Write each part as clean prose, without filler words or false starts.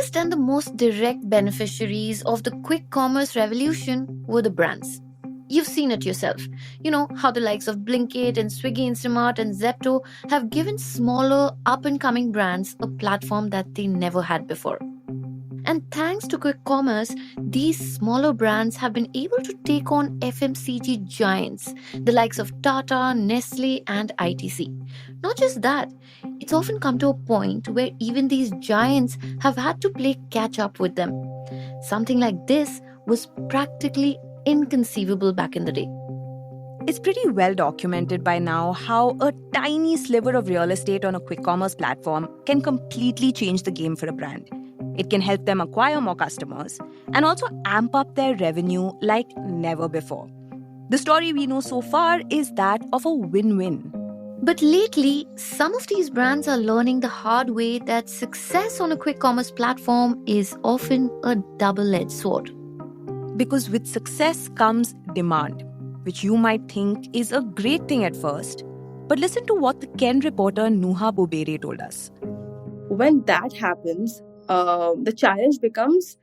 earliest and the most direct beneficiaries of the quick commerce revolution were the brands. You've seen it yourself. You know how the likes of Blinkit and Swiggy Instamart and Zepto have given smaller, up and coming brands a platform that they never had before. And thanks to quick commerce, these smaller brands have been able to take on FMCG giants, the likes of Tata, Nestle, and ITC. Not just that, it's often come to a point where even these giants have had to play catch up with them. Something like this was practically inconceivable back in the day. It's pretty well documented by now how a tiny sliver of real estate on a quick commerce platform can completely change the game for a brand. It can help them acquire more customers and also amp up their revenue like never before. The story we know so far is that of a win-win. But lately, some of these brands are learning the hard way that success on a quick commerce platform is often a double-edged sword. Because with success comes demand, which you might think is a great thing at first. But listen to what the Ken reporter Nuha Bubere told us. When that happens, the challenge becomes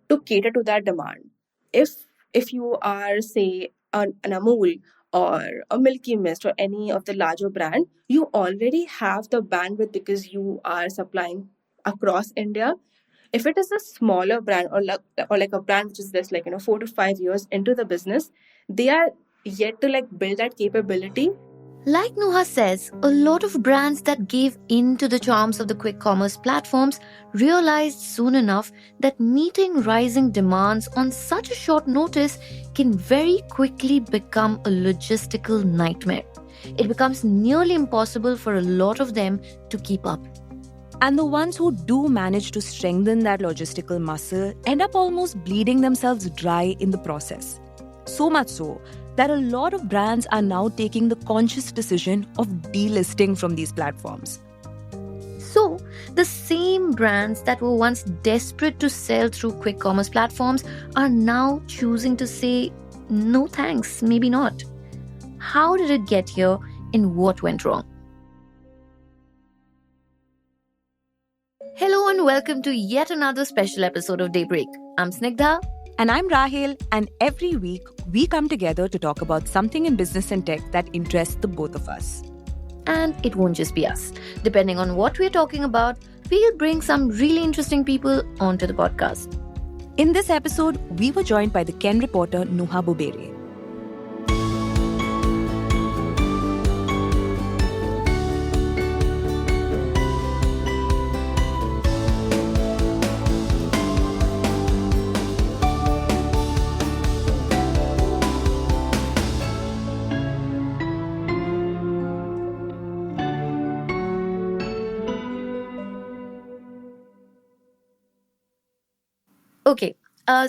to cater to that demand. If you are, say, an Amul or a Milky Mist or any of the larger brand, you already have the bandwidth because you are supplying across India. If it is a smaller brand or like a brand which is just 4 to 5 years into the business, they are yet to build that capability. Like Nuha says, a lot of brands that gave in to the charms of the quick commerce platforms realized soon enough that meeting rising demands on such a short notice can very quickly become a logistical nightmare. It becomes nearly impossible for a lot of them to keep up. And the ones who do manage to strengthen that logistical muscle end up almost bleeding themselves dry in the process. So much so that a lot of brands are now taking the conscious decision of delisting from these platforms. So, the same brands that were once desperate to sell through quick commerce platforms are now choosing to say, no thanks, maybe not. How did it get here and what went wrong? Hello and welcome to yet another special episode of Daybreak. I'm Snigdha. And I'm Rahil, and every week we come together to talk about something in business and tech that interests the both of us. And it won't just be us. Depending on what we're talking about, we'll bring some really interesting people onto the podcast. In this episode, we were joined by the Ken reporter Nuha Bubere. Okay,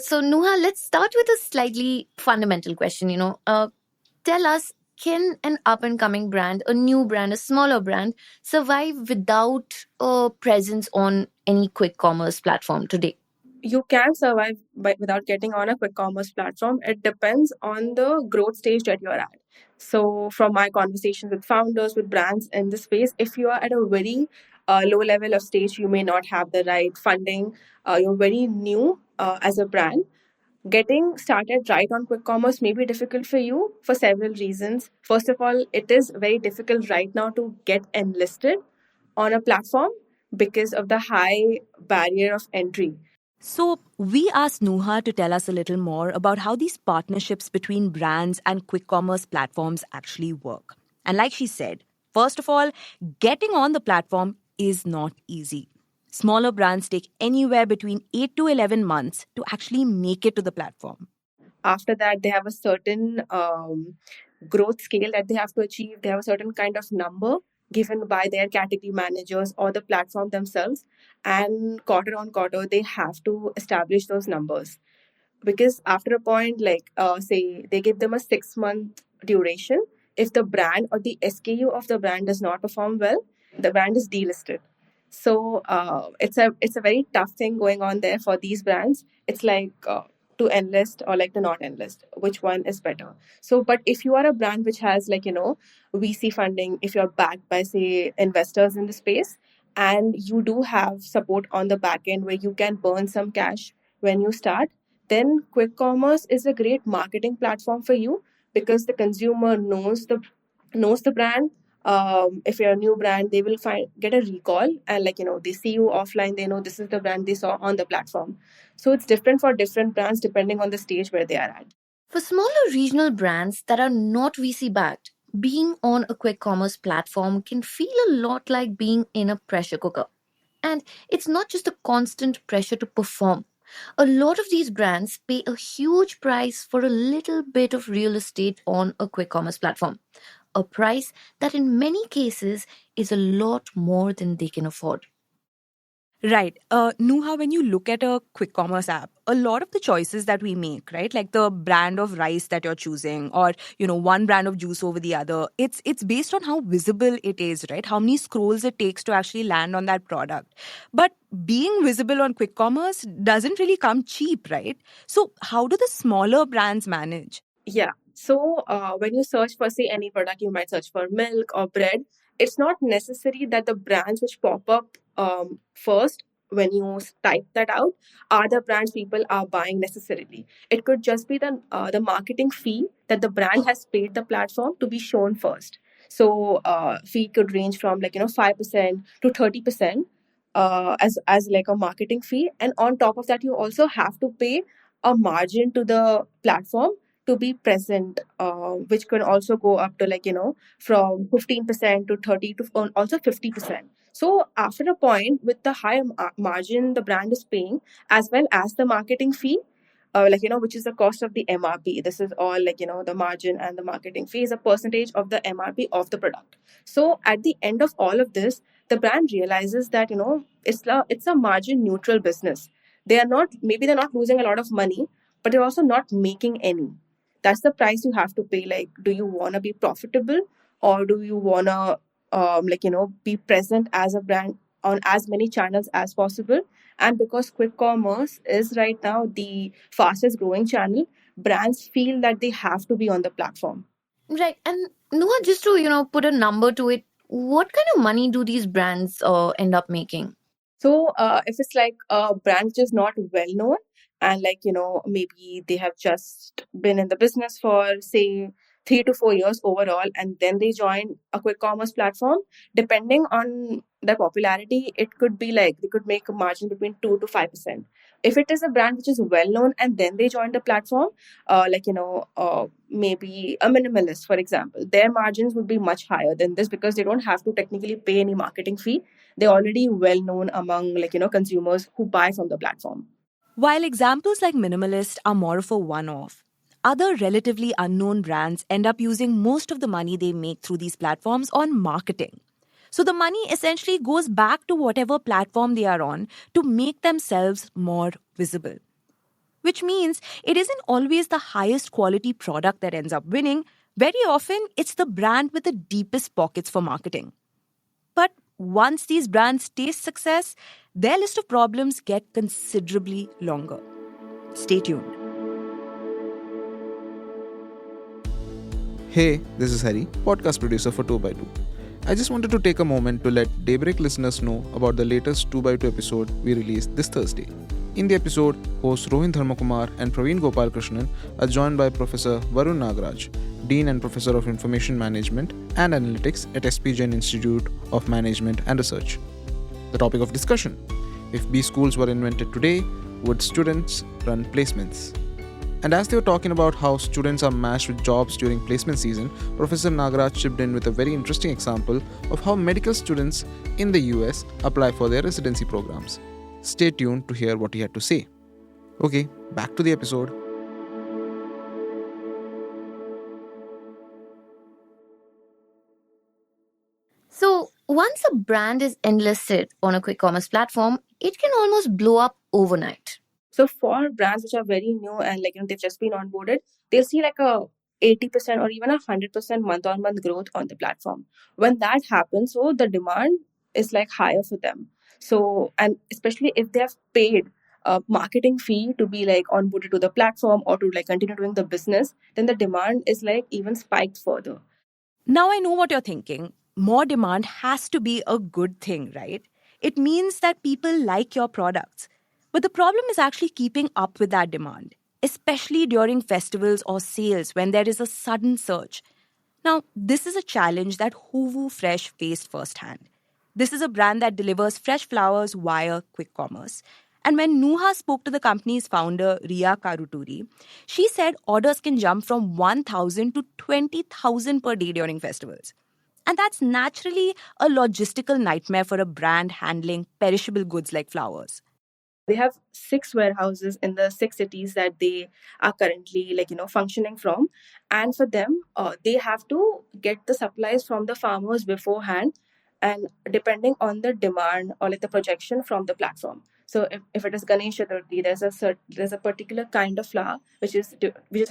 so Nuha, let's start with a slightly fundamental question. Tell us, can an up-and-coming brand, a new brand, a smaller brand, survive without a presence on any quick commerce platform today? You can survive without getting on a quick commerce platform. It depends on the growth stage that you're at. So, from my conversations with founders, with brands in this space, if you are at a very low level of stage, you may not have the right funding. You're very new as a brand. Getting started right on quick commerce may be difficult for you for several reasons. First of all, it is very difficult right now to get enlisted on a platform because of the high barrier of entry. So, we asked Nuha to tell us a little more about how these partnerships between brands and quick commerce platforms actually work. And like she said, first of all, getting on the platform is not easy. Smaller brands take anywhere between 8 to 11 months to actually make it to the platform. After that, they have a certain growth scale that they have to achieve. They have a certain kind of number given by their category managers or the platform themselves. And quarter on quarter, they have to establish those numbers. Because after a point, say, they give them a 6-month duration. If the brand or the SKU of the brand does not perform well, the brand is delisted. So it's a very tough thing going on there for these brands. It's like to enlist or like to not enlist. Which one is better? So, but if you are a brand which has VC funding, if you're backed by say investors in the space, and you do have support on the back end where you can burn some cash when you start, then quick commerce is a great marketing platform for you, because the consumer knows the brand. If you're a new brand, they will get a recall, and they see you offline, they know this is the brand they saw on the platform. So it's different for different brands depending on the stage where they are at. For smaller regional brands that are not VC backed, being on a quick commerce platform can feel a lot like being in a pressure cooker. And it's not just a constant pressure to perform. A lot of these brands pay a huge price for a little bit of real estate on a quick commerce platform. A price that in many cases is a lot more than they can afford. Right. Nuha, when you look at a quick commerce app, a lot of the choices that we make, right, like the brand of rice that you're choosing, or one brand of juice over the other, it's based on how visible it is, right? How many scrolls it takes to actually land on that product. But being visible on quick commerce doesn't really come cheap, right? So how do the smaller brands manage? Yeah. So when you search for, say, any product, you might search for milk or bread. It's not necessary that the brands which pop up first when you type that out are the brands people are buying necessarily. It could just be the marketing fee that the brand has paid the platform to be shown first. So fee could range from 5% to 30% as like a marketing fee, and on top of that, you also have to pay a margin to the platform to be present, which can also go up to from 15% to 30 to also 50%. So after a point, with the high margin the brand is paying, as well as the marketing fee, which is the cost of the MRP. This is all the margin and the marketing fee is a percentage of the MRP of the product. So at the end of all of this, the brand realizes that it's a margin neutral business. They're not losing a lot of money, but they're also not making any. That's the price you have to pay. Like, do you want to be profitable, or do you want to be present as a brand on as many channels as possible? And because quick commerce is right now the fastest growing channel, brands feel that they have to be on the platform. Right. And Noah, just to, put a number to it, what kind of money do these brands end up making? So if it's like a brand which is not well known, and maybe they have just been in the business for, say, 3 to 4 years overall, and then they join a quick commerce platform, depending on their popularity, it could be like they could make a margin between 2 to 5%. If it is a brand which is well known and then they join the platform, maybe a minimalist, for example, their margins would be much higher than this, because they don't have to technically pay any marketing fee. They're already well known among consumers who buy from the platform. While examples like Minimalist are more of a one off, other relatively unknown brands end up using most of the money they make through these platforms on marketing. So the money essentially goes back to whatever platform they are on to make themselves more visible. Which means it isn't always the highest quality product that ends up winning. Very often, it's the brand with the deepest pockets for marketing. But once these brands taste success, their list of problems get considerably longer. Stay tuned. Hey, this is Hari, podcast producer for 2x2. I just wanted to take a moment to let Daybreak listeners know about the latest 2x2 episode we released this Thursday. In the episode, hosts Rohin Dharmakumar and Praveen Gopalakrishnan are joined by Professor Varun Nagaraj, Dean and Professor of Information Management and Analytics at SP Jain Institute of Management and Research. The topic of discussion: if B schools were invented today, would students run placements? And as they were talking about how students are matched with jobs during placement season, Professor Nagaraj chipped in with a very interesting example of how medical students in the US apply for their residency programs. Stay tuned to hear what he had to say. Okay, back to the episode. So, once a brand is enlisted on a quick commerce platform, it can almost blow up overnight. So for brands which are very new and they've just been onboarded, they'll see like a 80% or even 100% month-on-month growth on the platform. When that happens, so the demand is like higher for them. So, and especially if they have paid a marketing fee to be like onboarded to the platform or to like continue doing the business, then the demand is like even spiked further. Now I know what you're thinking. More demand has to be a good thing, right? It means that people like your products. But the problem is actually keeping up with that demand, especially during festivals or sales when there is a sudden surge. Now, this is a challenge that Hoovu Fresh faced firsthand. This is a brand that delivers fresh flowers via quick commerce. And when Nuha spoke to the company's founder, Ria Karuturi, she said orders can jump from 1,000 to 20,000 per day during festivals. And that's naturally a logistical nightmare for a brand handling perishable goods like flowers. They have 6 warehouses in the 6 cities that they are currently functioning from, and for them they have to get the supplies from the farmers beforehand, and depending on the demand or like the projection from the platform. So if it is Ganesh Chaturthi, there's a particular kind of flower which is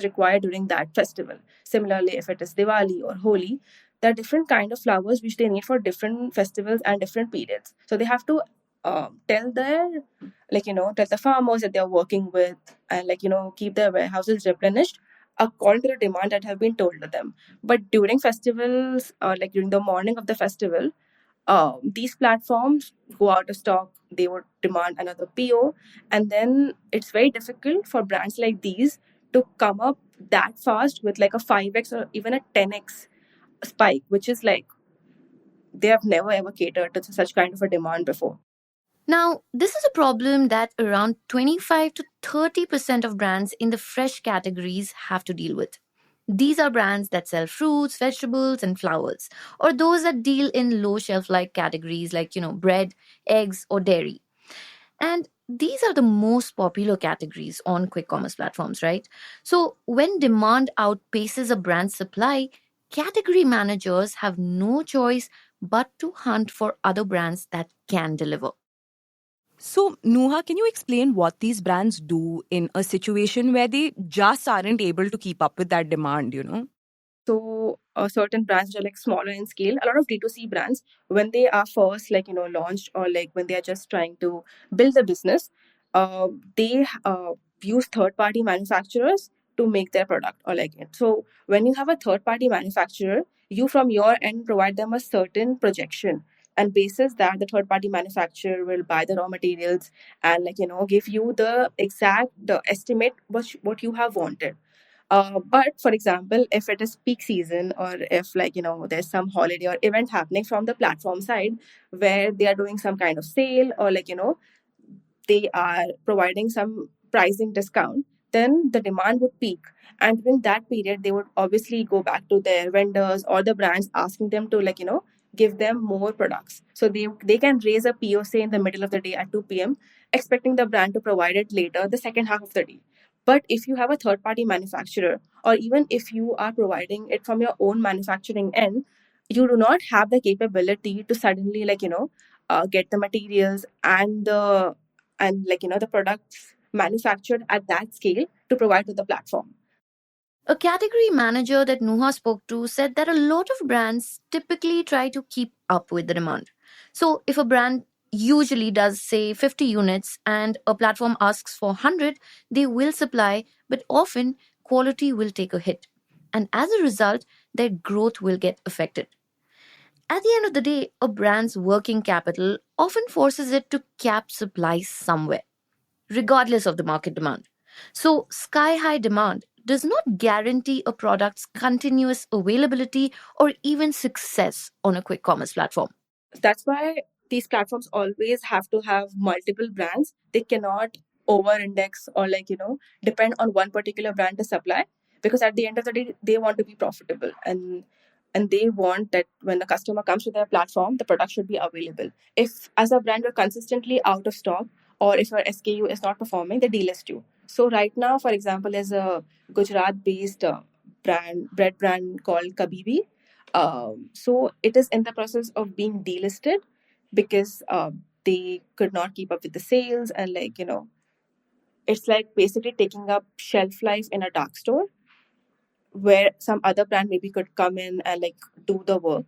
required during that festival. Similarly, if it is Diwali or Holi, there are different kind of flowers which they need for different festivals and different periods. So they have to tell tell the farmers that they're working with, and keep their warehouses replenished according to the demand that have been told to them. But during festivals, or like during the morning of the festival, these platforms go out of stock. They would demand another PO, and then it's very difficult for brands like these to come up that fast with like a 5x or even a 10x spike, which is like they have never ever catered to such kind of a demand before. Now, this is a problem that around 25 to 30% of brands in the fresh categories have to deal with. These are brands that sell fruits, vegetables, and flowers, or those that deal in low shelf life categories like, bread, eggs, or dairy. And these are the most popular categories on quick commerce platforms, right? So, when demand outpaces a brand's supply, category managers have no choice but to hunt for other brands that can deliver. So, Nuha, can you explain what these brands do in a situation where they just aren't able to keep up with that demand? So certain brands which are like smaller in scale, a lot of D2C brands, when they are first launched, or like when they are just trying to build the business, they use third party manufacturers to make their product or like it. So when you have a third party manufacturer, you from your end provide them a certain projection, and basis that the third party manufacturer will buy the raw materials and give you the exact estimate what you have wanted. But for example, if it is peak season, or if there's some holiday or event happening from the platform side where they are doing some kind of sale, or they are providing some pricing discount, then the demand would peak. And during that period, they would obviously go back to their vendors or the brands asking them to give them more products. So they can raise a PO say in the middle of the day at 2 p.m., expecting the brand to provide it later the second half of the day. But if you have a third party manufacturer, or even if you are providing it from your own manufacturing end, you do not have the capability to suddenly get the materials and the products manufactured at that scale to provide to the platform. A category manager that Nuha spoke to said that a lot of brands typically try to keep up with the demand. So, if a brand usually does, say, 50 units and a platform asks for 100, they will supply, but often quality will take a hit. And as a result, their growth will get affected. At the end of the day, a brand's working capital often forces it to cap supply somewhere, regardless of the market demand. So, sky high demand does not guarantee a product's continuous availability or even success on a quick commerce platform. That's why these platforms always have to have multiple brands. They cannot over index or depend on one particular brand to supply, because at the end of the day they want to be profitable, and they want that when the customer comes to their platform, the product should be available. If as a brand you're consistently out of stock, or if your SKU is not performing, they delist you. So right now, for example, there's a Gujarat based bread brand called Kabibi. So it is in the process of being delisted because they could not keep up with the sales, and it's like basically taking up shelf life in a dark store where some other brand maybe could come in and do the work.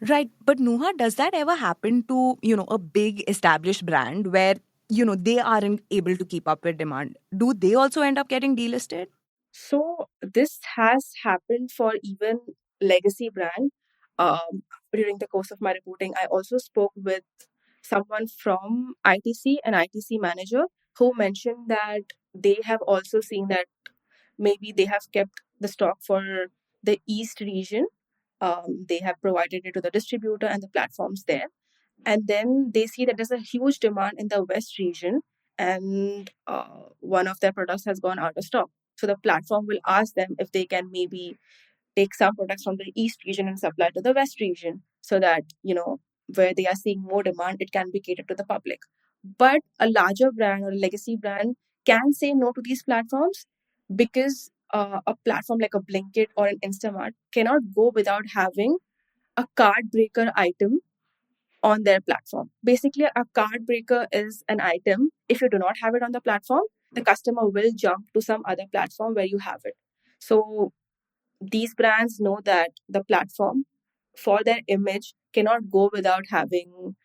Right. But Nuha, does that ever happen to a big established brand where they aren't able to keep up with demand? Do they also end up getting delisted? So this has happened for even legacy brand. Um, During the course of my reporting, I also spoke with someone from ITC, an ITC manager, who mentioned that they have also seen that maybe they have kept the stock for the East region. They have provided it to the distributor and the platforms there. And then they see that there's a huge demand in the West region, and one of their products has gone out of stock. So the platform will ask them if they can maybe take some products from the East region and supply to the West region, so that, where they are seeing more demand, it can be catered to the public. But a larger brand or a legacy brand can say no to these platforms, because a platform like a Blinkit or an Instamart cannot go without having a card breaker item on their platform. Basically, a card breaker is an item. If you do not have it on the platform, the customer will jump to some other platform where you have it. So these brands know that the platform, for their image, cannot go without having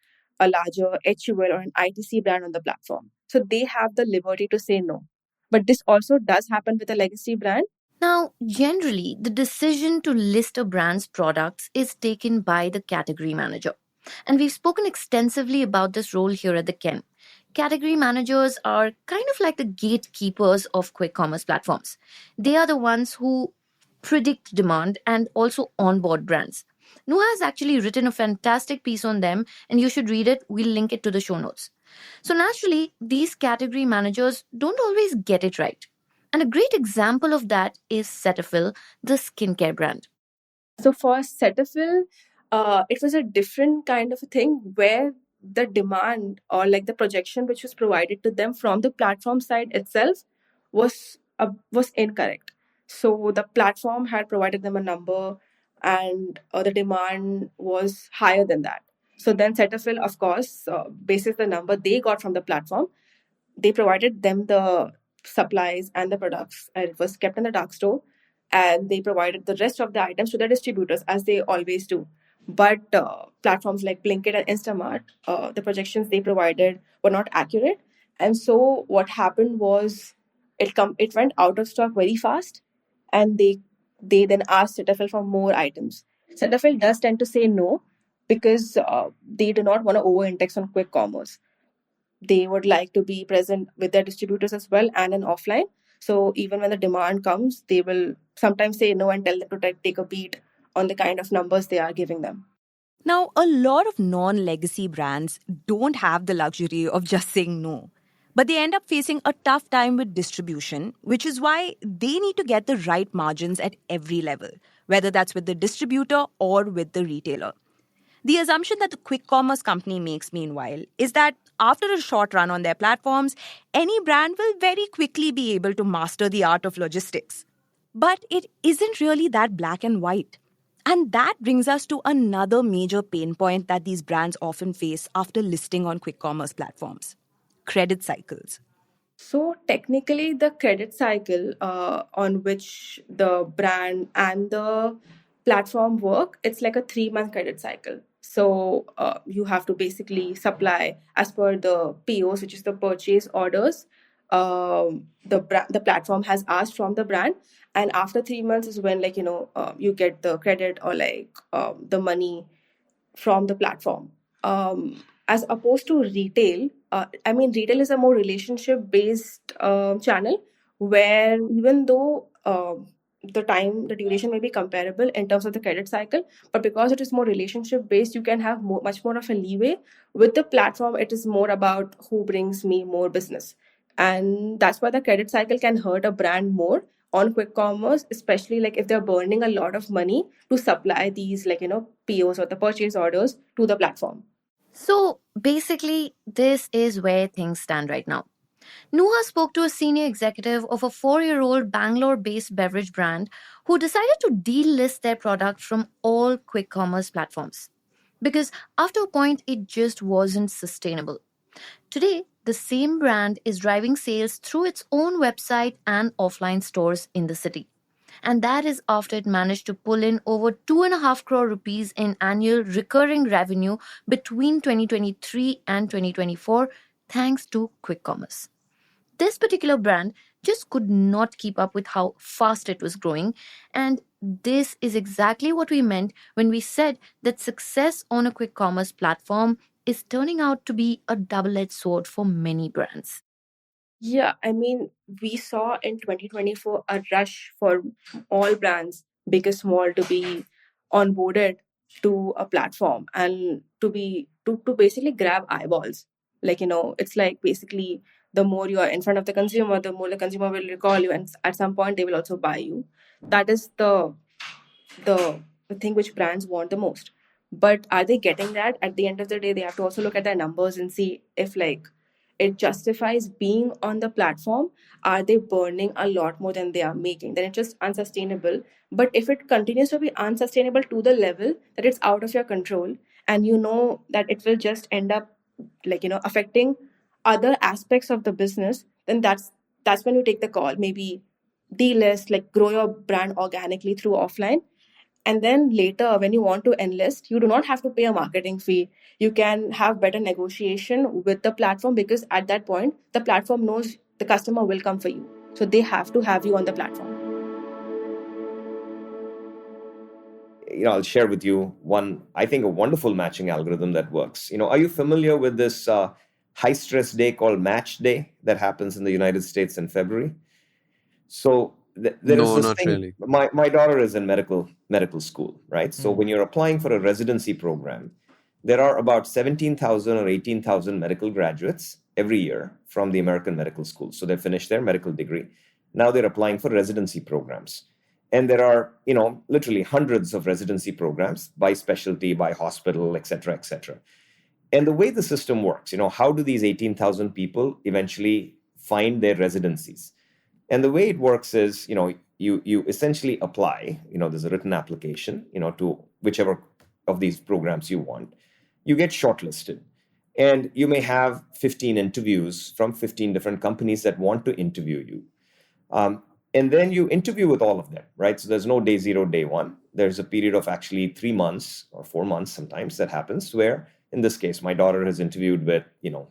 a larger HUL or an ITC brand on the platform. So they have the liberty to say no. But this also does happen with a legacy brand. Now, generally, the decision to list a brand's products is taken by the category manager. And we've spoken extensively about this role here at the Ken. Category managers are kind of like the gatekeepers of quick commerce platforms. They are the ones who predict demand and also onboard brands. Nuha has actually written a fantastic piece on them, and you should read it. We'll link it to the show notes. So, naturally, these category managers don't always get it right. And a great example of that is Cetaphil, the skincare brand. So for Cetaphil, it was a different kind of a thing, where the demand, or like the projection which was provided to them from the platform side itself, was incorrect. So the platform had provided them a number, and the demand was higher than that. So then Cetaphil, of course, basis the number they got from the platform, they provided them the supplies and the products, and it was kept in the dark store, and they provided the rest of the items to the distributors, as they always do. But platforms like Blinkit and Instamart, the projections they provided were not accurate, and so what happened was, it went out of stock very fast, and they then asked Cetaphil for more items. Cetaphil does tend to say no, because they do not want to over index on quick commerce. They would like to be present with their distributors as well, and in offline. So even when the demand comes, they will sometimes say no and tell them to take a beat on the kind of numbers they are giving them. Now, a lot of non legacy brands don't have the luxury of just saying no. But they end up facing a tough time with distribution, which is why they need to get the right margins at every level, whether that's with the distributor or with the retailer. The assumption that the quick commerce company makes, meanwhile, is that after a short run on their platforms, any brand will very quickly be able to master the art of logistics. But it isn't really that black and white. And that brings us to another major pain point that these brands often face after listing on quick commerce platforms: credit cycles. So technically, the credit cycle on which the brand and the platform work, it's like a 3-month credit cycle. So you have to basically supply as per the POs, which is the purchase orders. The platform has asked from the brand, and after 3 months is when, like, you get the credit, or like the money from the platform. As opposed to retail, retail is a more relationship based channel, where even though the duration may be comparable in terms of the credit cycle, but because it is more relationship based, you can have much more of a leeway. With the platform, it is more about who brings me more business. And that's why the credit cycle can hurt a brand more on quick commerce, especially like if they're burning a lot of money to supply these, like, POs or the purchase orders to the platform. So basically, this is where things stand right now. Nuha spoke to a senior executive of a 4-year-old Bangalore based beverage brand who decided to delist their product from all quick commerce platforms. Because after a point, it just wasn't sustainable. Today, the same brand is driving sales through its own website and offline stores in the city. And that is after it managed to pull in over 2.5 crore rupees in annual recurring revenue between 2023 and 2024, thanks to quick commerce. This particular brand just could not keep up with how fast it was growing. And this is exactly what we meant when we said that success on a quick commerce platform is turning out to be a double-edged sword for many brands. Yeah, I mean, we saw in 2024 a rush for all brands, big or small, to be onboarded to a platform and to basically grab eyeballs. Like, it's like basically the more you are in front of the consumer, the more the consumer will recall you, and at some point they will also buy you. That is the thing which brands want the most. But are they getting that? At the end of the day, they have to also look at their numbers and see if it justifies being on the platform. Are they burning a lot more than they are making? Then it's just unsustainable. But if it continues to be unsustainable to the level that it's out of your control, and you know that it will just end up affecting other aspects of the business, then that's when you take the call. Maybe delist, like grow your brand organically through offline, and then later, when you want to enlist, you do not have to pay a marketing fee. You can have better negotiation with the platform, because at that point, the platform knows the customer will come for you. So they have to have you on the platform. I'll share with you one, I think, a wonderful matching algorithm that works. Are you familiar with this high stress day called Match Day that happens in the United States in February? So there is No, this not thing. really. My daughter is in medical school, right? So when you're applying for a residency program, there are about 17,000 or 18,000 medical graduates every year from the American medical school. So they finish their medical degree. Now they're applying for residency programs. And there are, literally hundreds of residency programs by specialty, by hospital, et cetera, et cetera. And the way the system works, how do these 18,000 people eventually find their residencies? And the way it works is, you essentially apply, there's a written application, to whichever of these programs you want. You get shortlisted. And you may have 15 interviews from 15 different companies that want to interview you. And then you interview with all of them, right? So there's no day zero, day one. There's a period of actually 3 months or 4 months sometimes that happens, where in this case, my daughter has interviewed with,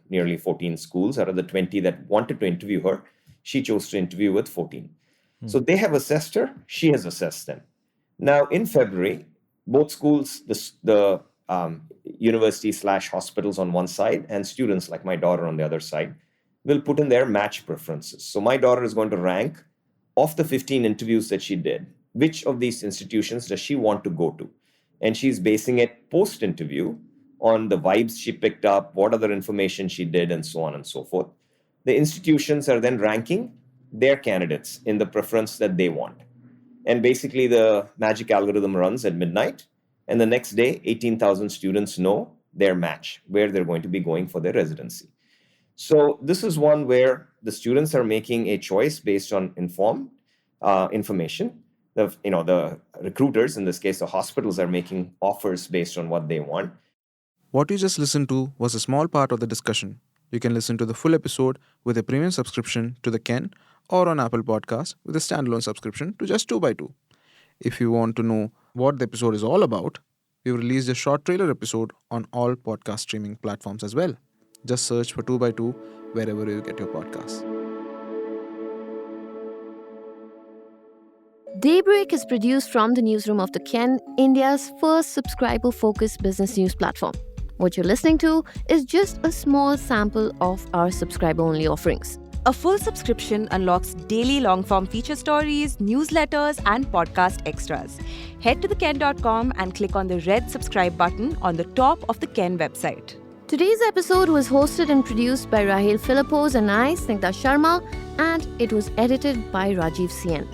nearly 14 schools. Out of the 20 that wanted to interview her, she chose to interview with 14. So they have assessed her, she has assessed them. Now in February, both schools, the university/hospitals on one side and students like my daughter on the other side, will put in their match preferences. So my daughter is going to rank, of the 15 interviews that she did, which of these institutions does she want to go to? And she's basing it post-interview on the vibes she picked up, what other information she did, and so on and so forth. The institutions are then ranking their candidates in the preference that they want. And basically the magic algorithm runs at midnight, and the next day, 18,000 students know their match, where they're going to be going for their residency. So this is one where the students are making a choice based on informed information. The recruiters, in this case, the hospitals, are making offers based on what they want. What you just listened to was a small part of the discussion. You can listen to the full episode with a premium subscription to the Ken, or on Apple Podcasts with a standalone subscription to just 2x2. If you want to know what the episode is all about, we've released a short trailer episode on all podcast streaming platforms as well. Just search for 2x2 wherever you get your podcasts. Daybreak is produced from the newsroom of the Ken, India's first subscriber-focused business news platform. What you're listening to is just a small sample of our subscriber-only offerings. A full subscription unlocks daily long-form feature stories, newsletters, and podcast extras. Head to theken.com and click on the red subscribe button on the top of the Ken website. Today's episode was hosted and produced by Rahel Philippos and I, Snigdha Sharma, and it was edited by Rajiv Sien.